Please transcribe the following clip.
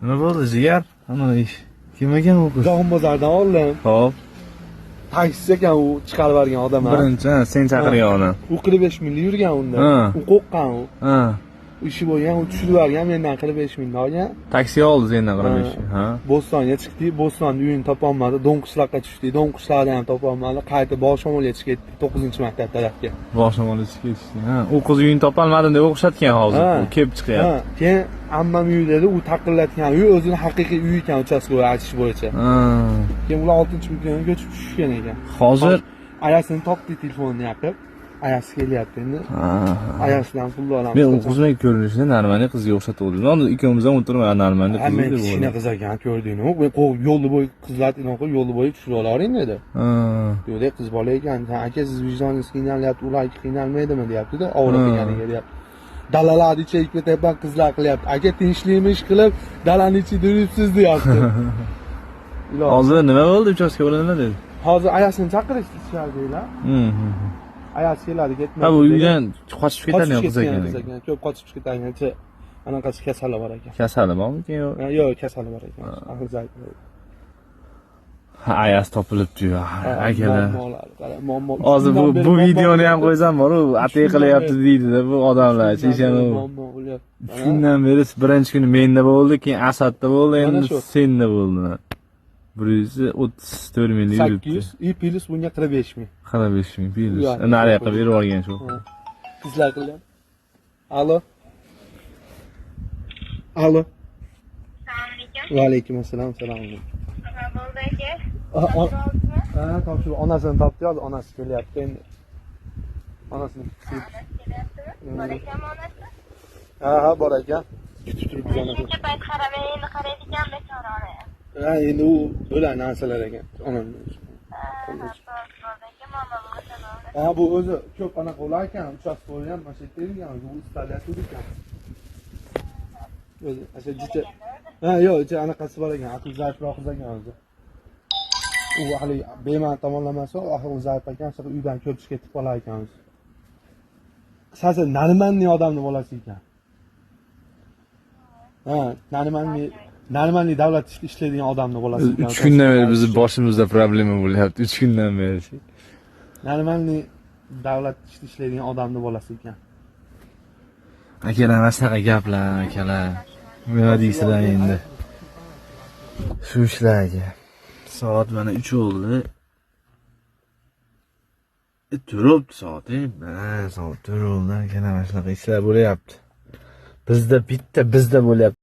Nima bo'ldi jigar? Ana ish. Kim ekan u qiz? Jahon bozordan oldim. Hop. Taksi ekan u chiqarib yuborgan odam. Birinchi sen chaqirgan odam. U 45 ming yurgan unda. U qo'rqqan u. Ha. Ishi bo'lgan, u tushirib yuborgan, mendan 45 ming olgan. Taksi oldi sendan 45. Ha. Bo'stonga chiqdik, Bo'stonda uyini topolmadi, Do'ngqishloqqa tushdik, Do'ngqishloqda ham topolmadi, qayta Boshomolga chiqib ketdik, 9-maktab tarafga. Boshomolga chiqib ketishdi. Ha, u qiz uyini topolmadim deb o'xshatgan hozir. U kelib chiqyapti. Keyin ammam uy dedi, u taqillatgan uy o'zini haqiqiy uyi ekan, uchastkavoy aytish bo'yicha. Keyin ular 6-maktabga ko'chib tushgan ekan. Hozir ayasini topdi telefonni yoqib. Ayasi kelyapti endi. Ayasidan pul olamiz. Men u qizning ko'rinishini Narmaniy qizga o'xshatdim. Endi ikkovimiz ham o'tirmay Narmaniy qiz deb. Men kichkina qiz ekan, ko'rdingmi? Men yo'lda bo'yi qizlarni qo'yib yo'lda bo'yi tushirib olavering dedi. Yo'q, qiz bola ekan. Aka, siz vijdoningiz qiynalyapti, ular qiynalmaydimi deyapti-da, ovora qilganiga deyapti. Dalalarni ichiga ketyapman, qizlar qilyapti. Aka, tinchlikmi ish qilib, dalani ichida yuribsiz deyapti. Hozir nima bo'ldi? Uchastkavoy nima dedi? Hozir ayasini chaqirishdi ichkaridagilar. Ayasi keladi, ketmaydi. Ha, bu uydan qochib ketadigan qiz ekan. Ko'p qochib ketadigan. Anaqasi kasali bor ekan. Kasali bormi keyin? Yo'q, kasali bor ekan. Aql zaif. Ha, ayasi topilibdi-yu. Akalar. Muammo. Hozir bu videoni ham qo'ysam bor-u, atay qilyapti deydi-da bu odamlar. Cheshana. 3 kundan beri birinchi kuni menda bo'ldi, keyin Asadda bo'ldi, endi senda bo'ldi. 134 ming yuribdi. 800, plus bunga 45 ming. 45 ming plus. Nariga qilib berib olgan shu. Qizlar qilgan. Alo. Alo. Assalomu Va alaykum assalom, salom alaykum. Nima bo'ldi aka? Topshirib onasini topdi, hozir onasi kelyapti endi. Onasini kelyaptimi? Bor ekanmi onasi? Ha, bor ekan. Kutib turibmiz onasini. Necha payt qaramay endi qaraydigan bechora ona. Endi u bo'ladi narsalar ekan. Onam. Bu o'zi ko'p anaqa bo'lar ekan, uchastkavoy ham mana shu yerda yurgan, u ustalar ekan. O'zi, o'sha jicha. Yo'q, anaqasi bor ekan, aql zaifroq qiz ekan o'zi. U hali bema'ni tomonlamasi, oxiri zaif ekan, shu uydan ko'chish ketib qolar ekan o'zi. Qisqasi Narmanli odamni bolasi ekan. Narmanli davlat ishlaydigan odamni bolasi ekan. 3 kundan beri bizni boshimizda problema bo'lyapti. 3 kundan beri. Narmanli davlat ishlaydigan odamni bolasi ekan. Akalar, mana shunaqa gaplar, akalar. Nima deysizlar endi? Shu ishlarga. Soat mana 3 bo'ldi. Turibdi soat, soat 4 bo'ldi. Yana mana shunaqa ishlar bo'lyapti. Bizda bitta bizda bo'lyapti.